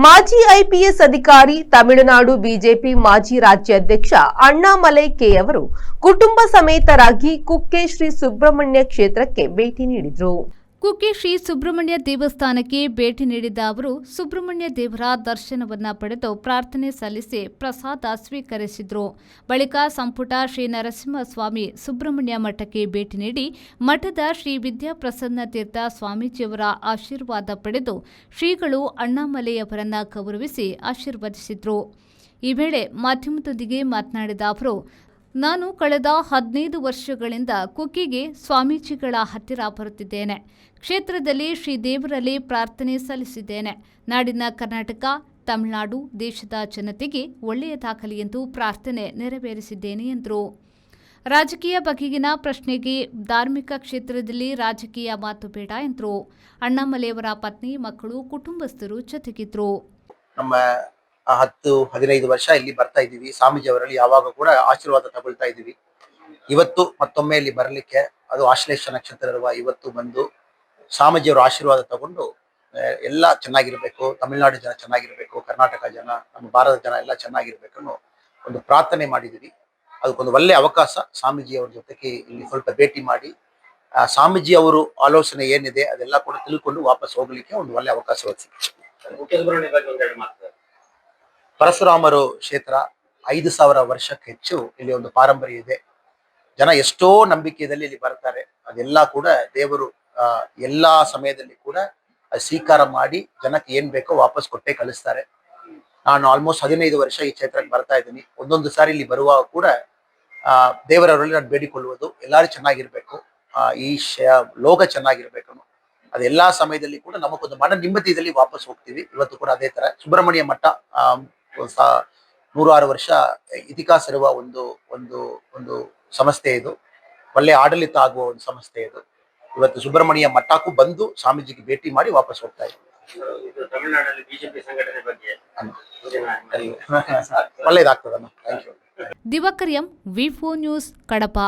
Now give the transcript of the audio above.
ಮಾಜಿ ಐಪಿಎಸ್ ಅಧಿಕಾರಿ ತಮಿಳುನಾಡು ಬಿಜೆಪಿ ಮಾಜಿ ರಾಜ್ಯಾಧ್ಯಕ್ಷ ಅಣ್ಣಾಮಲೈ ಕೆ ಅವರು ಕುಟುಂಬ ಸಮೇತರಾಗಿ ಕುಕ್ಕೆ ಶ್ರೀ ಸುಬ್ರಹ್ಮಣ್ಯ ಕ್ಷೇತ್ರಕ್ಕೆ ಭೇಟಿ ನೀಡಿದರು. ಕುಕ್ಕೆ ಶ್ರೀ ಸುಬ್ರಹ್ಮಣ್ಯ ದೇವಸ್ಥಾನಕ್ಕೆ ಭೇಟಿ ನೀಡಿದ ಅವರು ಸುಬ್ರಹ್ಮಣ್ಯ ದೇವರ ದರ್ಶನವನ್ನ ಪಡೆದು ಪ್ರಾರ್ಥನೆ ಸಲ್ಲಿಸಿ ಪ್ರಸಾದ ಸ್ವೀಕರಿಸಿದರು. ಬಳಿಕ ಸಂಪುಟ ಶ್ರೀ ನರಸಿಂಹಸ್ವಾಮಿ ಸುಬ್ರಹ್ಮಣ್ಯ ಮಠಕ್ಕೆ ಭೇಟಿ ನೀಡಿ ಮಠದ ಶ್ರೀ ವಿದ್ಯಾಪ್ರಸನ್ನ ತೀರ್ಥ ಸ್ವಾಮೀಜಿಯವರ ಆಶೀರ್ವಾದ ಪಡೆದು ಶ್ರೀಗಳು ಅಣ್ಣಾಮಲೈಯವರನ್ನ ಗೌರವಿಸಿ ಆಶೀರ್ವದಿಸಿದರು. ಈ ವೇಳೆ ಮಾಧ್ಯಮದೊಂದಿಗೆ ಮಾತನಾಡಿದ ಅವರು, ನಾನು ಕಳೆದ 15 ವರ್ಷಗಳಿಂದ ಕುಕ್ಕಿಗೆ ಸ್ವಾಮೀಜಿಗಳ ಹತ್ತಿರ ಬರುತ್ತಿದ್ದೇನೆ. ಕ್ಷೇತ್ರದಲ್ಲಿ ಶ್ರೀದೇವರಲ್ಲಿ ಪ್ರಾರ್ಥನೆ ಸಲ್ಲಿಸಿದ್ದೇನೆ. ನಾಡಿನ ಕರ್ನಾಟಕ, ತಮಿಳುನಾಡು, ದೇಶದ ಜನತೆಗೆ ಒಳ್ಳೆಯದಾಗಲಿ ಎಂದು ಪ್ರಾರ್ಥನೆ ನೆರವೇರಿಸಿದ್ದೇನೆ ಎಂದರು. ರಾಜಕೀಯ ಬಗೆಗಿನ ಪ್ರಶ್ನೆಗೆ ಧಾರ್ಮಿಕ ಕ್ಷೇತ್ರದಲ್ಲಿ ರಾಜಕೀಯ ಮಾತು ಬೇಡ ಎಂದರು. ಅಣ್ಣಾಮಲೈಯವರ ಪತ್ನಿ, ಮಕ್ಕಳು, ಕುಟುಂಬಸ್ಥರು ಜೊತೆಗಿದ್ರು. 10-15 ವರ್ಷ ಇಲ್ಲಿ ಬರ್ತಾ ಇದ್ದೀವಿ. ಸ್ವಾಮೀಜಿ ಅವರಲ್ಲಿ ಯಾವಾಗ ಕೂಡ ಆಶೀರ್ವಾದ ತಗೊಳ್ತಾ ಇದ್ದೀವಿ. ಇವತ್ತು ಮತ್ತೊಮ್ಮೆ ಇಲ್ಲಿ ಬರಲಿಕ್ಕೆ, ಅದು ಆಶ್ಲೇಷ ನಕ್ಷತ್ರ ಇರುವ ಇವತ್ತು ಬಂದು ಸ್ವಾಮೀಜಿಯವರ ಆಶೀರ್ವಾದ ತಗೊಂಡು ಎಲ್ಲ ಚೆನ್ನಾಗಿರ್ಬೇಕು, ತಮಿಳುನಾಡು ಜನ ಚೆನ್ನಾಗಿರ್ಬೇಕು, ಕರ್ನಾಟಕ ಜನ, ನಮ್ಮ ಭಾರತ ಜನ ಎಲ್ಲ ಚೆನ್ನಾಗಿರ್ಬೇಕು ಅನ್ನೋ ಒಂದು ಪ್ರಾರ್ಥನೆ ಮಾಡಿದ್ದೀವಿ. ಅದಕ್ಕೊಂದು ಒಳ್ಳೆ ಅವಕಾಶ. ಸ್ವಾಮೀಜಿಯವರ ಜೊತೆಗೆ ಇಲ್ಲಿ ಸ್ವಲ್ಪ ಭೇಟಿ ಮಾಡಿ ಸ್ವಾಮೀಜಿ ಅವರು ಆಲೋಚನೆ ಏನಿದೆ ಅದೆಲ್ಲ ಕೂಡ ತಿಳ್ಕೊಂಡು ವಾಪಸ್ ಹೋಗ್ಲಿಕ್ಕೆ ಒಂದು ಒಳ್ಳೆ ಅವಕಾಶ ಸಿಕ್ಕಿದೆ. ಪರಶುರಾಮರು ಕ್ಷೇತ್ರ 5,000 ವರ್ಷಕ್ಕೆ ಹೆಚ್ಚು ಇಲ್ಲಿ ಒಂದು ಪಾರಂಪರ್ಯ ಇದೆ. ಜನ ಎಷ್ಟೋ ನಂಬಿಕೆಯಲ್ಲಿ ಇಲ್ಲಿ ಬರ್ತಾರೆ. ಅದೆಲ್ಲ ಕೂಡ ದೇವರು ಎಲ್ಲಾ ಸಮಯದಲ್ಲಿ ಕೂಡ ಸ್ವೀಕಾರ ಮಾಡಿ ಜನಕ್ಕೆ ಏನ್ ಬೇಕೋ ವಾಪಸ್ ಕೊಟ್ಟೆ ಕಳಿಸ್ತಾರೆ. ನಾನು ಆಲ್ಮೋಸ್ಟ್ 15 ವರ್ಷ ಈ ಕ್ಷೇತ್ರಕ್ಕೆ ಬರ್ತಾ ಇದ್ದೀನಿ. ಒಂದೊಂದು ಸಾರಿ ಇಲ್ಲಿ ಬರುವಾಗ ಕೂಡ ದೇವರವರಲ್ಲಿ ನಾನು ಬೇಡಿಕೊಳ್ಳುವುದು ಎಲ್ಲರೂ ಚೆನ್ನಾಗಿರ್ಬೇಕು, ಈ ಲೋಕ ಚೆನ್ನಾಗಿರ್ಬೇಕು. ಅದೆಲ್ಲಾ ಸಮಯದಲ್ಲಿ ಕೂಡ ನಮಗೊಂದು ಮನ ನೆಮ್ಮದಿಯಲ್ಲಿ ವಾಪಸ್ ಹೋಗ್ತೀವಿ. ಇವತ್ತು ಕೂಡ ಅದೇ ತರ ಸುಬ್ರಹ್ಮಣ್ಯ ಮಠ 106 ವರ್ಷ ಇತಿಹಾಸ ಇರುವ ಒಂದು ಸಂಸ್ಥೆ ಇದು. ಒಳ್ಳೆ ಆಡಳಿತ ಆಗುವ ಒಂದು ಸಂಸ್ಥೆ ಇದು. ಇವತ್ತು ಸುಬ್ರಹ್ಮಣ್ಯ ಮಠಕ್ಕೂ ಬಂದು ಸ್ವಾಮೀಜಿಗೆ ಭೇಟಿ ಮಾಡಿ ವಾಪಸ್ ಹೋಗ್ತಾ ಇದ್ದೀವಿ. ಒಳ್ಳೇದಾಗ್ತದಮ್ಮ. Thank you. ದಿವಾಕರ್ ಎಂ, ವಿ4 ನ್ಯೂಸ್, ಕಡಪ.